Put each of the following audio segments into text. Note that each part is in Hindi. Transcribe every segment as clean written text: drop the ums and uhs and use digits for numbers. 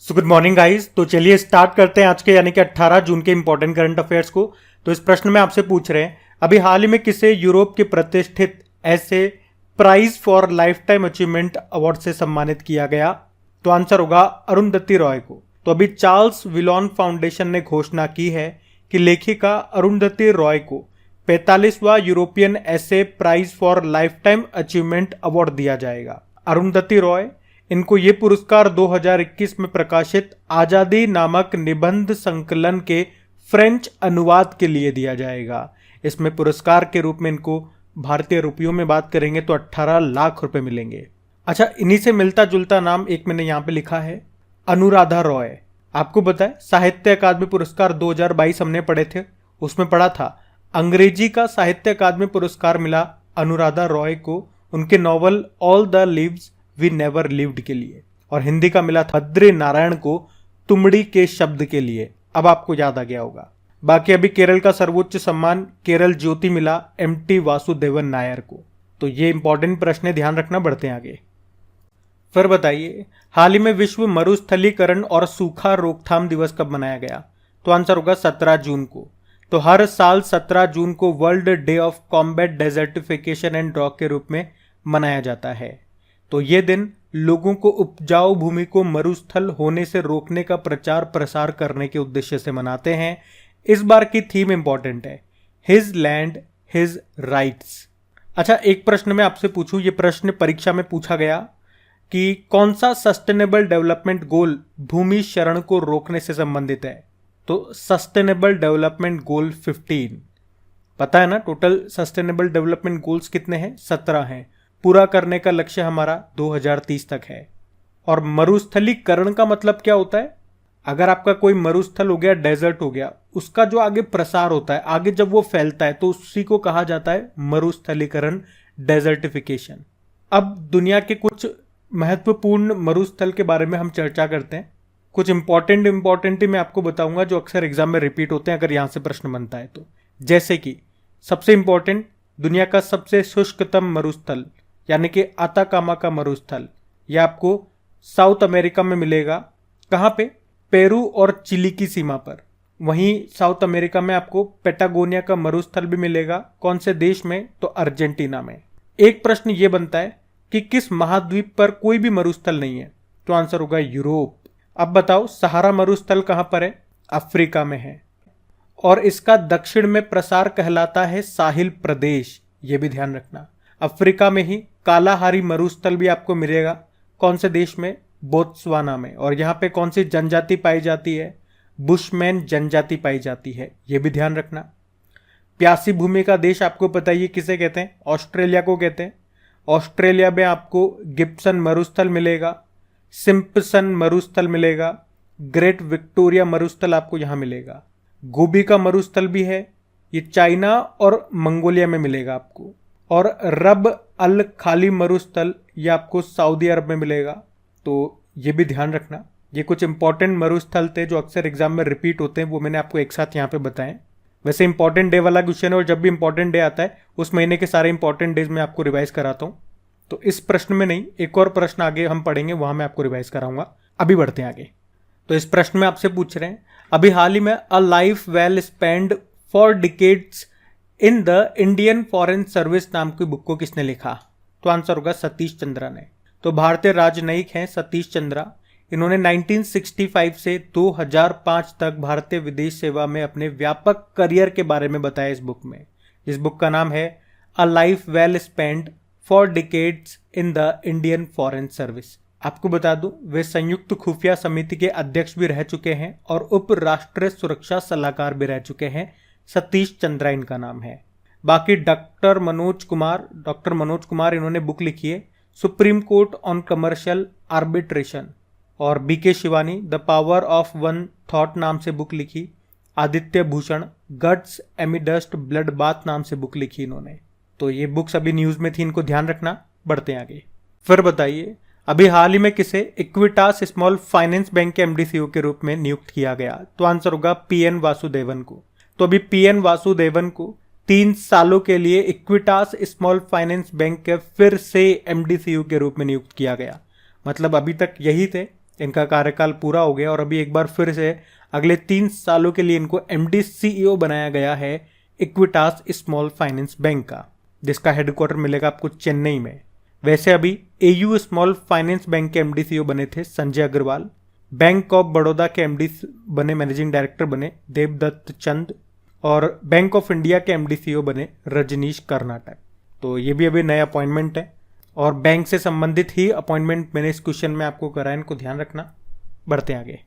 So good morning guys. तो चलिए स्टार्ट करते हैं आज के यानी कि 18 जून के इंपॉर्टेंट करंट अफेयर्स को। तो इस प्रश्न में आपसे पूछ रहे हैं, अभी हाल ही में किसे यूरोप के प्रतिष्ठित essay prize for lifetime achievement award से सम्मानित किया गया? तो आंसर होगा अरुंधति रॉय को। तो अभी चार्ल्स विलोन फाउंडेशन ने घोषणा की है कि लेखिका अरुंधति रॉय को 45वां European essay prize for lifetime achievement award दिया जाएगा। अरुंधति रॉय, इनको ये पुरस्कार 2021 में प्रकाशित आजादी नामक निबंध संकलन के फ्रेंच अनुवाद के लिए दिया जाएगा। इसमें पुरस्कार के रूप में इनको भारतीय रुपयों में बात करेंगे तो 18 लाख रुपए मिलेंगे। अच्छा, इन्हीं से मिलता जुलता नाम एक मैंने यहाँ पे लिखा है, अनुराधा रॉय। आपको पता है साहित्य अकादमी पुरस्कार 2022 हमने पढ़े थे, उसमें पढ़ा था अंग्रेजी का साहित्य अकादमी पुरस्कार मिला अनुराधा रॉय को उनके novel all the lives we never lived के लिए, और हिंदी का मिला था बद्री नारायण को तुमड़ी के शब्द के लिए। अब आपको याद आ गया होगा। बाकी अभी केरल का सर्वोच्च सम्मान केरल ज्योति मिला एमटी वासुदेवन नायर को। तो ये इंपॉर्टेंट प्रश्न है, ध्यान रखना। बढ़ते हैं आगे। फिर बताइए, हाल ही में विश्व मरुस्थलीकरण और सूखा रोकथाम दिवस कब मनाया गया? तो आंसर होगा 17 जून को। तो हर साल 17 जून को world day of combat desertification and drought के रूप में मनाया जाता है। तो ये दिन लोगों को उपजाऊ भूमि को मरुस्थल होने से रोकने का प्रचार प्रसार करने के उद्देश्य से मनाते हैं। इस बार की थीम इंपॉर्टेंट है, हिज लैंड हिज राइट्स। अच्छा, एक प्रश्न मैं आपसे पूछूं, ये प्रश्न परीक्षा में पूछा गया कि कौन सा सस्टेनेबल डेवलपमेंट गोल भूमि शरण को रोकने से संबंधित है? तो सस्टेनेबल डेवलपमेंट गोल 15। पता है ना टोटल सस्टेनेबल डेवलपमेंट गोल्स कितने हैं? 17 हैं। पूरा करने का लक्ष्य हमारा 2030 तक है। और मरुस्थलीकरण का मतलब क्या होता है? अगर आपका कोई मरुस्थल हो गया, डेजर्ट हो गया, उसका जो आगे प्रसार होता है, आगे जब वो फैलता है तो उसी को कहा जाता है मरुस्थलीकरण, डेजर्टिफिकेशन। अब दुनिया के कुछ महत्वपूर्ण मरुस्थल के बारे में हम चर्चा करते हैं। कुछ इंपॉर्टेंट ही मैं आपको बताऊंगा जो अक्सर एग्जाम में रिपीट होते हैं अगर यहां से प्रश्न बनता है तो। जैसे कि सबसे इंपॉर्टेंट, दुनिया का सबसे शुष्कतम मरुस्थल यानी कि आताकामा का मरुस्थल, यह आपको साउथ अमेरिका में मिलेगा। कहाँ पे? पेरू और चिली की सीमा पर। वहीं साउथ अमेरिका में आपको पेटागोनिया का मरुस्थल भी मिलेगा। कौन से देश में? तो अर्जेंटीना में। एक प्रश्न ये बनता है कि किस महाद्वीप पर कोई भी मरुस्थल नहीं है? तो आंसर होगा यूरोप। अब बताओ, सहारा मरुस्थल कहां पर है? अफ्रीका में है, और इसका दक्षिण में प्रसार कहलाता है साहिल प्रदेश। यह भी ध्यान रखना। अफ्रीका में ही कालाहारी मरुस्थल भी आपको मिलेगा। कौन से देश में? बोत्सवाना में। और यहां पे कौन सी जनजाति पाई जाती है? बुशमैन जनजाति पाई जाती है, यह भी ध्यान रखना। प्यासी भूमि का देश आपको पता ही किसे कहते हैं? ऑस्ट्रेलिया को कहते हैं। ऑस्ट्रेलिया में आपको गिब्सन मरुस्थल मिलेगा, सिंपसन मरुस्थल मिलेगा, ग्रेट विक्टोरिया मरुस्थल आपको यहां मिलेगा। गोबी का मरुस्थल भी है, ये चाइना और मंगोलिया में मिलेगा आपको। और रब अल खाली मरुस्थल ये आपको सऊदी अरब में मिलेगा। तो ये भी ध्यान रखना। ये कुछ इंपॉर्टेंट मरुस्थल थे जो अक्सर एग्जाम में रिपीट होते हैं, वो मैंने आपको एक साथ यहाँ पे बताएं। वैसे इंपॉर्टेंट डे वाला क्वेश्चन है, और जब भी इंपॉर्टेंट डे आता है उस महीने के सारे इंपॉर्टेंट डेज में आपको रिवाइज कराता हूँ। तो इस प्रश्न में नहीं, एक और प्रश्न आगे हम पढ़ेंगे, वहां मैं आपको रिवाइज कराऊंगा। अभी बढ़ते हैं आगे। तो इस प्रश्न में आपसे पूछ रहे हैं, अभी हाल ही में a life well spend for decades in the Indian foreign service नाम की बुक को किसने लिखा? तो आंसर होगा सतीश चंद्रा ने। तो भारतीय राजनयिक हैं सतीश चंद्रा। इन्होंने 1965 से 2005 तक भारतीय विदेश सेवा में अपने व्यापक करियर के बारे में बताया इस बुक में। इस बुक का नाम है a life well spend for decades in the Indian foreign service. आपको बता दूं, वे संयुक्त खुफिया समिति के अध्यक्ष भी रह चुके हैं और उप राष्ट्रीय सुरक्षा सलाहकार भी रह चुके हैं। सतीश चंद्रा इनका नाम है। बाकी डॉक्टर मनोज कुमार इन्होंने बुक लिखी है supreme court on commercial arbitration, और BK Shivani the power of one thought नाम से बुक लिखी। Aditya Bhushan guts amidst bloodbath नाम से बुक लिखी इन्होंने। तो ये बुक्स अभी न्यूज में थी, इनको ध्यान रखना। बढ़ते हैं आगे। फिर बताइए, अभी हाल ही में किसे इक्विटास स्मॉल फाइनेंस बैंक के एमडी सीईओ के रूप में नियुक्त किया गया? तो आंसर होगा पीएन वासुदेवन को। तो अभी पीएन वासुदेवन को 3 सालों के लिए इक्विटास स्मॉल फाइनेंस बैंक के फिर से एमडी सीईओ के रूप में नियुक्त किया गया। मतलब अभी तक यही थे, इनका कार्यकाल पूरा हो गया और अभी एक बार फिर से अगले 3 सालों के लिए इनको एमडी सीईओ बनाया गया है इक्विटास स्मॉल फाइनेंस बैंक का, जिसका हेडक्वार्टर मिलेगा आपको चेन्नई में। वैसे अभी एयू स्मॉल फाइनेंस बैंक के एमडी सीईओ बने थे संजय अग्रवाल, बैंक ऑफ बड़ौदा के एमडी बने, मैनेजिंग डायरेक्टर बने देवदत्त चंद, और बैंक ऑफ इंडिया के एमडी सीईओ बने रजनीश कर्नाटक। तो ये भी अभी नए अपॉइंटमेंट है और बैंक से संबंधित ही अपॉइंटमेंट मैंने इस क्वेश्चन में आपको कराया, इनको ध्यान रखना। बढ़ते हैं आगे।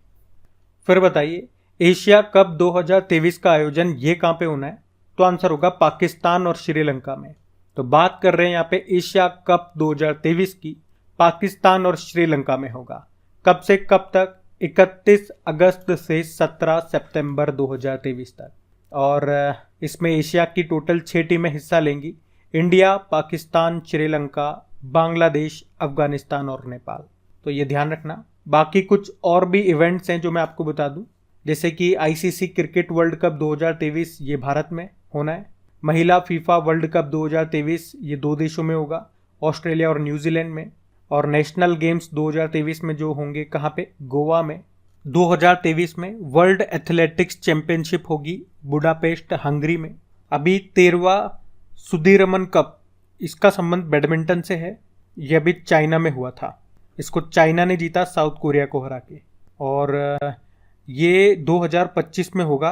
फिर बताइए एशिया कप 2023 का आयोजन ये कहाँ पे होना है? तो आंसर होगा पाकिस्तान और श्रीलंका में। तो बात कर रहे हैं यहाँ पे एशिया कप 2023 की, पाकिस्तान और श्रीलंका में होगा। कब से कब तक? 31 अगस्त से 17 सितंबर 2023 तक। और इसमें एशिया की टोटल 6 टीमें हिस्सा लेंगी, इंडिया, पाकिस्तान, श्रीलंका, बांग्लादेश, अफगानिस्तान और नेपाल। तो ये ध्यान रखना। बाकी कुछ और भी इवेंट्स हैं जो मैं आपको बता दूं, जैसे कि आईसीसी क्रिकेट वर्ल्ड कप 2023 ये भारत में होना है, महिला फीफा वर्ल्ड कप 2023 ये 2 देशों में होगा, ऑस्ट्रेलिया और न्यूजीलैंड में, और नेशनल गेम्स 2023 में जो होंगे कहाँ पे? गोवा में। 2023 में वर्ल्ड एथलेटिक्स चैंपियनशिप होगी बुडापेस्ट, हंगरी में। अभी 13वां सुदीरमन कप, इसका संबंध बैडमिंटन से है, यह अभी चाइना में हुआ था। इसको चाइना ने जीता साउथ कोरिया को हरा के। और ये 2025 में होगा,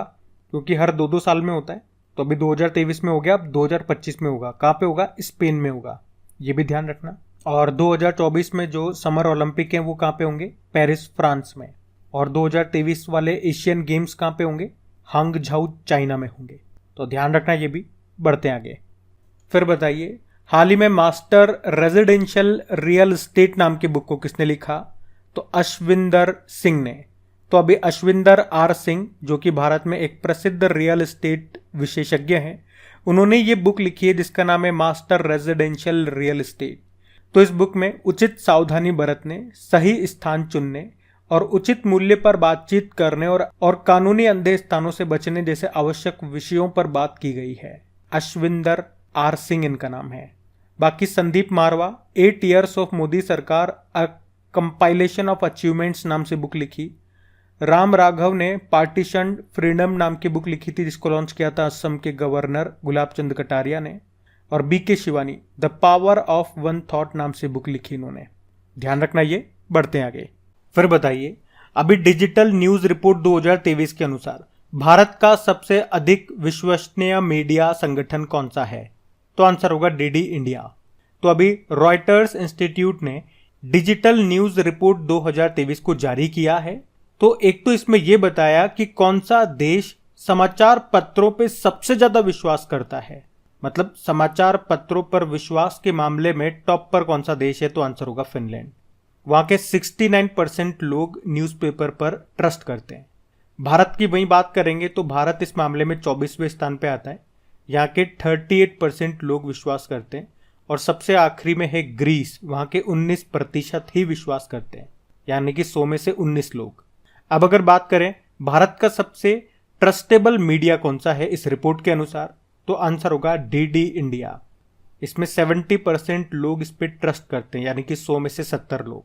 क्योंकि हर 2-2 साल में होता है। तो अभी 2023 में हो गया, अब 2025 में होगा। कहाँ पे होगा? स्पेन में होगा, ये भी ध्यान रखना। और 2024 में जो समर ओलंपिक हैं वो कहाँ पे होंगे? पेरिस, फ्रांस में। और 2023 वाले एशियन गेम्स कहाँ पे होंगे? हांगझाऊ, चाइना में होंगे। तो ध्यान रखना ये भी। बढ़ते हैं आगे। फिर बताइए हाल ही में मास्टर रेजिडेंशियल रियल एस्टेट नाम की बुक को किसने लिखा? तो अश्विंदर सिंह ने। तो अभी अश्विंदर आर सिंह, जो कि भारत में एक प्रसिद्ध रियल एस्टेट विशेषज्ञ हैं, उन्होंने ये बुक लिखी है जिसका नाम है मास्टर रेजिडेंशियल रियल एस्टेट। तो इस बुक में उचित सावधानी बरतने, सही स्थान चुनने और उचित मूल्य पर बातचीत करने और कानूनी अंधे स्थानों से बचने जैसे आवश्यक विषयों पर बात की गई है। अश्विंदर आर सिंह इनका नाम है। बाकी संदीप मारवा 8 Years ऑफ मोदी सरकार अ कंपाइलेशन ऑफ अचीवमेंट्स नाम से बुक लिखी। राम राघव ने पार्टीशन फ्रीडम नाम की बुक लिखी थी, जिसको लॉन्च किया था असम के गवर्नर गुलाब चंद कटारिया ने। और BK Shivani the power of one thought नाम से बुक लिखी इन्होंने। ध्यान रखना ये। बढ़ते हैं आगे। फिर बताइए अभी डिजिटल न्यूज रिपोर्ट 2023 के अनुसार भारत का सबसे अधिक विश्वसनीय मीडिया संगठन कौन सा है? तो आंसर होगा डीडी इंडिया। तो अभी रॉयटर्स इंस्टीट्यूट ने डिजिटल न्यूज रिपोर्ट 2023 को जारी किया है। तो एक तो इसमें यह बताया कि कौन सा देश समाचार पत्रों पे सबसे ज्यादा विश्वास करता है, मतलब समाचार पत्रों पर विश्वास के मामले में टॉप पर कौन सा देश है? तो आंसर होगा फिनलैंड। वहां के 69% लोग न्यूज़पेपर पर ट्रस्ट करते हैं। भारत की वहीं बात करेंगे तो भारत इस मामले में 24वें स्थान पे आता है। यहाँ के 38% लोग विश्वास करते हैं। और सबसे आखिरी में है ग्रीस, वहां के 19% ही विश्वास करते हैं, यानी कि 100 में से 19 लोग। अब अगर बात करें भारत का सबसे ट्रस्टेबल मीडिया कौन सा है इस रिपोर्ट के अनुसार, तो आंसर होगा डीडी इंडिया। इसमें 70% लोग इस पर ट्रस्ट करते हैं, यानी कि 100 में से 70 लोग।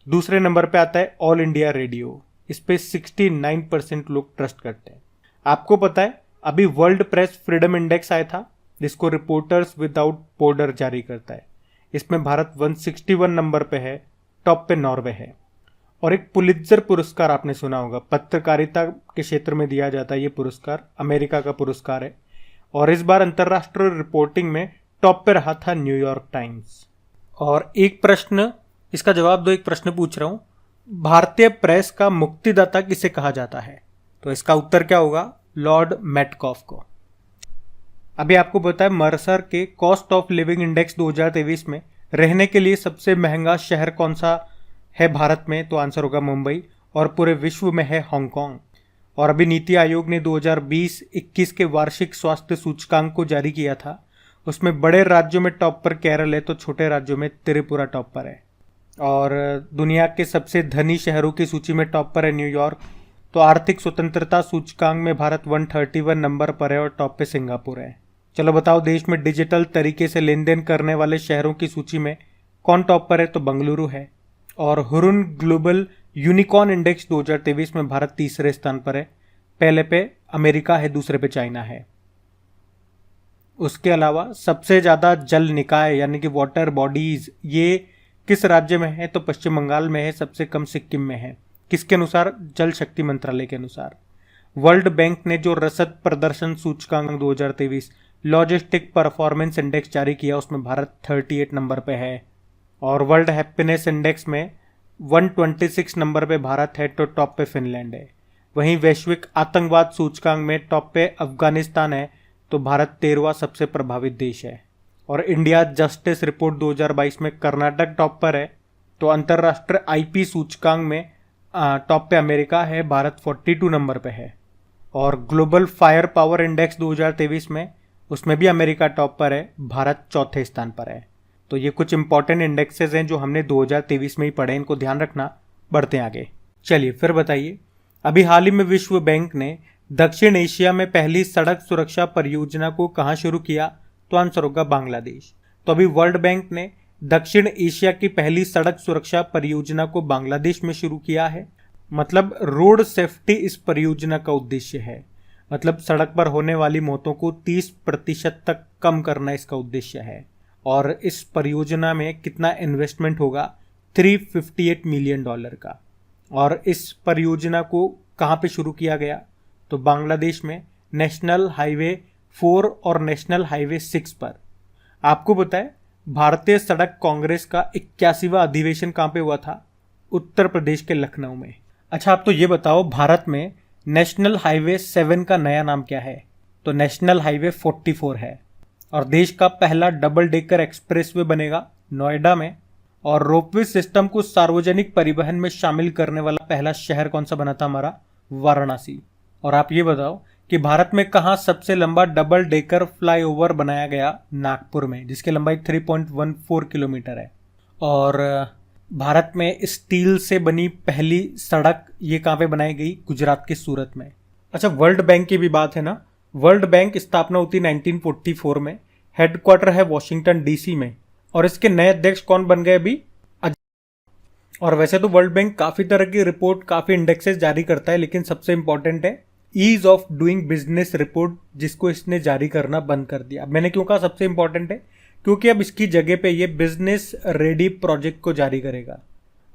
दूसरे नंबर पे आता है ऑल इंडिया रेडियो, इस पे 69% लोग ट्रस्ट करते हैं। आपको पता है अभी वर्ल्ड प्रेस फ्रीडम इंडेक्स आया था, जिसको रिपोर्टर्स विदाउट बॉर्डर जारी करता है। इसमें भारत 161 नंबर पे है, टॉप पे नॉर्वे है। और एक पुलित्जर पुरस्कार आपने सुना होगा, पत्रकारिता के क्षेत्र में दिया जाता है ये पुरस्कार, अमेरिका का पुरस्कार है। और इस बार अंतर्राष्ट्रीय रिपोर्टिंग में टॉप पे रहा था न्यूयॉर्क टाइम्स। और एक प्रश्न, इसका जवाब दो, एक प्रश्न पूछ रहा हूं, भारतीय प्रेस का मुक्तिदाता किसे कहा जाता है? तो इसका उत्तर क्या होगा? लॉर्ड मेटकॉफ को। अभी आपको पता है मर्सर के कॉस्ट ऑफ लिविंग इंडेक्स 2023 में रहने के लिए सबसे महंगा शहर कौन सा है भारत में? तो आंसर होगा मुंबई। और पूरे विश्व में है हांगकांग। और अभी नीति आयोग ने 2020-21 के वार्षिक स्वास्थ्य सूचकांक को जारी किया था। उसमें बड़े राज्यों में टॉप पर केरल है, तो छोटे राज्यों में त्रिपुरा टॉप पर है। और दुनिया के सबसे धनी शहरों की सूची में टॉप पर है न्यूयॉर्क। तो आर्थिक स्वतंत्रता सूचकांक में भारत 131 नंबर पर है और टॉप पे सिंगापुर है। चलो बताओ देश में डिजिटल तरीके से लेन देन करने वाले शहरों की सूची में कौन टॉप पर है? तो बंगलुरु है। और हुरुन ग्लोबल यूनिकॉर्न इंडेक्स 2023 में भारत तीसरे स्थान पर है। पहले पे अमेरिका है, दूसरे पे चाइना है। उसके अलावा सबसे ज़्यादा जल निकाय यानी कि वाटर बॉडीज ये किस राज्य में है? तो पश्चिम बंगाल में है। सबसे कम सिक्किम में है। किसके अनुसार? जल शक्ति मंत्रालय के अनुसार। वर्ल्ड बैंक ने जो रसद प्रदर्शन सूचकांक 2023 लॉजिस्टिक परफॉर्मेंस इंडेक्स जारी किया उसमें भारत 38 नंबर पे है। और वर्ल्ड हैप्पीनेस इंडेक्स में 126 नंबर पे भारत है, तो टॉप पे फिनलैंड है। वहीं वैश्विक आतंकवाद सूचकांक में टॉप पे अफगानिस्तान है, तो भारत 13वां सबसे प्रभावित देश है। और इंडिया जस्टिस रिपोर्ट 2022 में कर्नाटक टॉप पर है। तो अंतर्राष्ट्रीय आईपी सूचकांक में टॉप पे अमेरिका है, भारत 42 नंबर पे है। और ग्लोबल फायर पावर इंडेक्स 2023 में उसमें भी अमेरिका टॉप पर है, भारत चौथे स्थान पर है। तो ये कुछ इंपॉर्टेंट इंडेक्सेस हैं जो हमने 2023 में ही पढ़े, इनको ध्यान रखना। बढ़ते हैं आगे। चलिए फिर बताइए, अभी हाल ही में विश्व बैंक ने दक्षिण एशिया में पहली सड़क सुरक्षा परियोजना को कहाँ शुरू किया? तो आंसर होगा बांग्लादेश। तो अभी वर्ल्ड बैंक ने दक्षिण एशिया की पहली सड़क सुरक्षा परियोजना को बांग्लादेश में शुरू किया है। मतलब रोड सेफ्टी इस परियोजना का उद्देश्य है। मतलब सड़क पर होने वाली मौतों को 30% तक कम करना इसका उद्देश्य है। और इस परियोजना में कितना इन्वेस्टमेंट होगा? $358 मिलियन का। और इस परियोजना को कहाँ पे शुरू किया गया? तो बांग्लादेश में नेशनल हाईवे 4 और नेशनल हाईवे 6 पर। आपको पता है भारतीय सड़क कांग्रेस का 81वां अधिवेशन कहाँ पे हुआ था? उत्तर प्रदेश के लखनऊ में। अच्छा, आप तो ये बताओ, भारत में नेशनल हाईवे 7 का नया नाम क्या है? तो नेशनल हाईवे 44 है। और देश का पहला डबल डेकर एक्सप्रेसवे बनेगा नोएडा में। और रोपवे सिस्टम को सार्वजनिक परिवहन में शामिल करने वाला पहला शहर कौन सा बना था? हमारा वाराणसी। और आप ये बताओ कि भारत में कहाँ सबसे लंबा डबल डेकर फ्लाईओवर बनाया गया? नागपुर में, जिसकी लंबाई 3.14 किलोमीटर है। और भारत में स्टील से बनी पहली सड़क ये कहाँ पे बनाई गई? गुजरात के सूरत में। अच्छा, वर्ल्ड बैंक की भी बात है ना। वर्ल्ड बैंक स्थापना होती 1944 में, हेडक्वार्टर है वॉशिंगटन डीसी में। और इसके नए अध्यक्ष कौन बन गए अभी? और वैसे तो वर्ल्ड बैंक काफी तरह की रिपोर्ट, काफी इंडेक्सेस जारी करता है, लेकिन सबसे इंपॉर्टेंट है ease of doing business report, जिसको इसने जारी करना बंद कर दिया। मैंने क्यों कहा सबसे इंपॉर्टेंट है? क्योंकि अब इसकी जगह पे ये बिजनेस रेडी प्रोजेक्ट को जारी करेगा।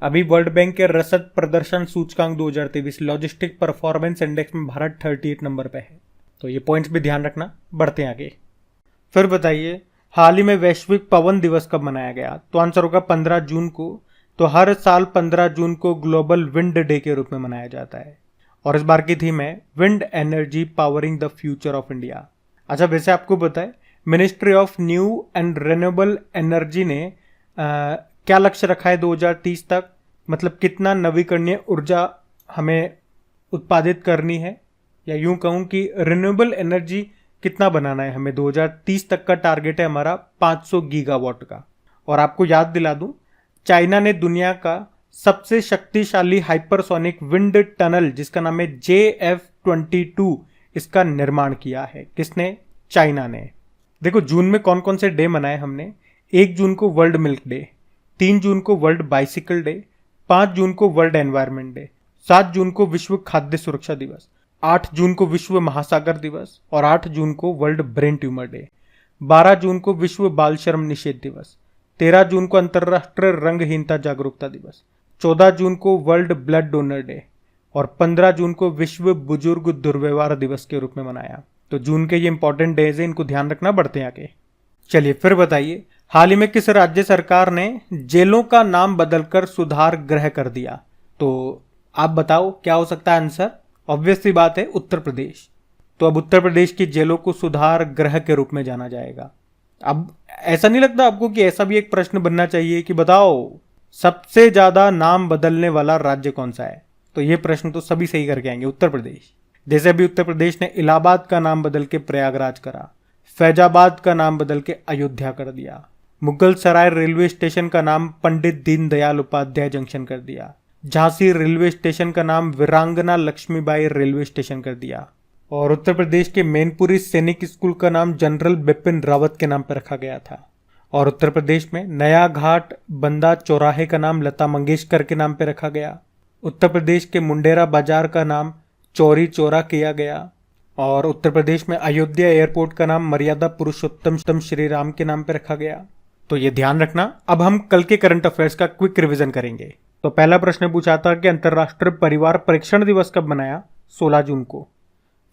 अभी वर्ल्ड बैंक के रसद प्रदर्शन सूचकांक 2023 लॉजिस्टिक परफॉर्मेंस इंडेक्स में भारत 38 नंबर पे है। तो ये पॉइंट्स भी ध्यान रखना। बढ़ते हैं आगे। फिर बताइए, हाल ही में वैश्विक पवन दिवस कब मनाया गया? तो आंसर होगा 15 जून को। तो हर साल 15 जून को ग्लोबल विंड डे के रूप में मनाया जाता है। और इस बार की थीम है wind energy powering the future of India. अच्छा, वैसे आपको पता है ministry of new and renewable energy ने क्या लक्ष्य रखा है 2030 तक? मतलब कितना नवीकरणीय ऊर्जा हमें उत्पादित करनी है, या यूं कहूं कि रिन्यूएबल एनर्जी कितना बनाना है हमें? 2030 तक का टारगेट है हमारा 500 गीगावाट का। और आपको याद दिला दूं, चाइना ने दुनिया का सबसे शक्तिशाली हाइपरसोनिक विंड टनल जिसका नाम है JF-22 इसका निर्माण किया है। किसने? चाइना ने। देखो, जून में कौन कौन से डे मनाए हमने? 1 जून को वर्ल्ड मिल्क डे, 3 जून को वर्ल्ड बाइसिकल डे, 5 जून को वर्ल्ड एनवायरनमेंट डे, 7 जून को विश्व खाद्य सुरक्षा दिवस, 8 जून को विश्व महासागर दिवस और 8 जून को वर्ल्ड ब्रेन ट्यूमर डे, 12 जून को विश्व बाल श्रम निषेध दिवस, 13 जून को अंतर्राष्ट्रीय रंगहीनता जागरूकता दिवस, 14 जून को वर्ल्ड ब्लड डोनर डे और 15 जून को विश्व बुजुर्ग दुर्व्यवहार दिवस के रूप में मनाया। तो जून के ये इंपॉर्टेंट डेज है, इनको ध्यान रखना। बढ़ते हैं आगे। चलिए फिर बताइए, हाल ही में किस राज्य सरकार ने जेलों का नाम बदलकर सुधार गृह कर दिया? तो आप बताओ क्या हो सकता है आंसर? ऑब्वियस सी बात है, उत्तर प्रदेश। तो अब उत्तर प्रदेश की जेलों को सुधार गृह के रूप में जाना जाएगा। अब ऐसा नहीं लगता आपको कि ऐसा भी एक प्रश्न बनना चाहिए कि बताओ सबसे ज्यादा नाम बदलने वाला राज्य कौन सा है? तो ये प्रश्न तो सभी सही करके आएंगे, उत्तर प्रदेश। जैसे अभी उत्तर प्रदेश ने इलाहाबाद का नाम बदल के प्रयागराज करा, फैजाबाद का नाम बदल के अयोध्या कर दिया, मुगल सराय रेलवे स्टेशन का नाम पंडित दीनदयाल उपाध्याय जंक्शन कर दिया, झांसी रेलवे स्टेशन का नाम वीरांगना लक्ष्मीबाई रेलवे स्टेशन कर दिया, और उत्तर प्रदेश के मैनपुरी सैनिक स्कूल का नाम जनरल बिपिन रावत के नाम पर रखा गया था। और उत्तर प्रदेश में नया घाट बंदा चौराहे का नाम लता मंगेशकर के नाम पे रखा गया। उत्तर प्रदेश के मुंडेरा बाजार का नाम चौरी चौरा किया गया। और उत्तर प्रदेश में अयोध्या एयरपोर्ट का नाम मर्यादा पुरुषोत्तम श्री राम के नाम पे रखा गया। तो ये ध्यान रखना। अब हम कल के करंट अफेयर्स का क्विक रिवीजन करेंगे। तो पहला प्रश्न पूछा था कि अंतर्राष्ट्रीय परिवार परीक्षण दिवस कब मनाया? 16 जून को।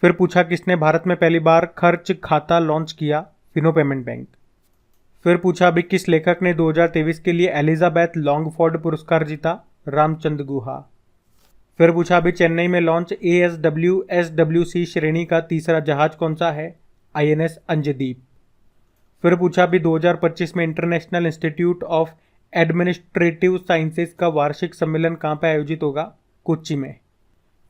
फिर पूछा किसने भारत में पहली बार खर्च खाता लॉन्च किया? Fino payment bank. फिर पूछा अभी किस लेखक ने 2023 के लिए एलिजाबेथ लॉन्गफोर्ड पुरस्कार जीता? रामचंद्र गुहा। फिर पूछा अभी चेन्नई में लॉन्च ASWSWC श्रेणी का तीसरा जहाज कौन सा है? INS अंजदीप। फिर पूछा अभी 2025 में international institute of administrative sciences का वार्षिक सम्मेलन कहाँ पर आयोजित होगा? कोच्चि में।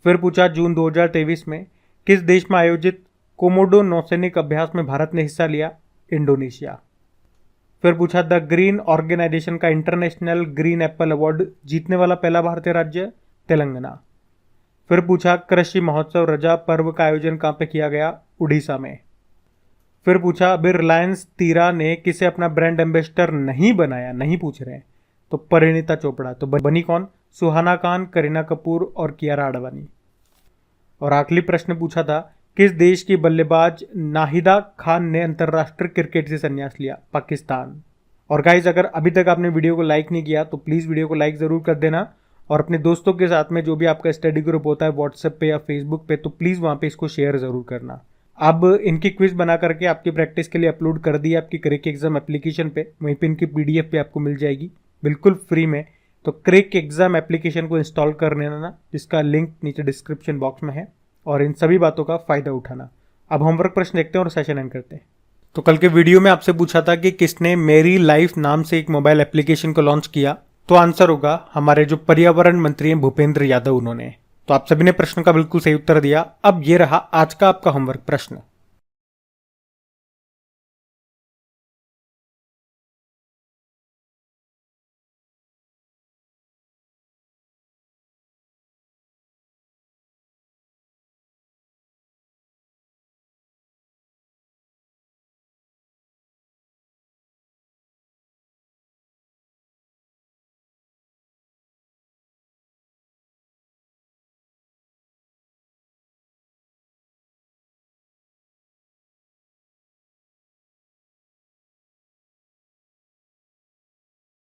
फिर पूछा जून 2023 में किस देश में आयोजित कोमोडो नौसैनिक अभ्यास में भारत ने हिस्सा लिया? इंडोनेशिया। फिर पूछा द ग्रीन ऑर्गेनाइजेशन का इंटरनेशनल ग्रीन एप्पल अवार्ड जीतने वाला पहला भारतीय राज्य? तेलंगाना। फिर पूछा कृषि महोत्सव रजा पर्व का आयोजन कहाँ पे किया गया? उड़ीसा में। फिर पूछा अभी रिलायंस तीरा ने किसे अपना ब्रांड एम्बेसडर नहीं बनाया? नहीं पूछ रहे हैं। तो परिणीता चोपड़ा। तो बनी कौन? सुहाना खान, करीना कपूर और कियारा आडवाणी। और आखिरी प्रश्न पूछा था किस देश की बल्लेबाज नाहिदा खान ने अंतर्राष्ट्रीय क्रिकेट से संन्यास लिया? पाकिस्तान। और गाइज अगर अभी तक आपने वीडियो को लाइक नहीं किया तो प्लीज़ वीडियो को लाइक ज़रूर कर देना और अपने दोस्तों के साथ में जो भी आपका स्टडी ग्रुप होता है व्हाट्सएप पे या फेसबुक पे तो प्लीज़ वहाँ पे इसको शेयर ज़रूर करना। अब इनकी क्विज बना करके आपकी प्रैक्टिस के लिए अपलोड कर दी है आपकी क्रेक एग्जाम एप्लीकेशन पे। वहीं पे इनकी PDF पे आपको मिल जाएगी बिल्कुल फ्री में। तो क्रेक एग्जाम एप्लीकेशन को इंस्टॉल कर लेना, जिसका लिंक नीचे डिस्क्रिप्शन बॉक्स में है, और इन सभी बातों का फ़ायदा उठाना। अब होमवर्क प्रश्न देखते हैं और सेशन एंड करते हैं। तो कल के वीडियो में आपसे पूछा था कि किसने मेरी लाइफ नाम से एक मोबाइल एप्लीकेशन को लॉन्च किया? तो आंसर होगा हमारे जो पर्यावरण मंत्री हैं भूपेंद्र यादव, उन्होंने। तो आप सभी ने प्रश्न का बिल्कुल सही उत्तर दिया। अब ये रहा आज का आपका होमवर्क प्रश्न।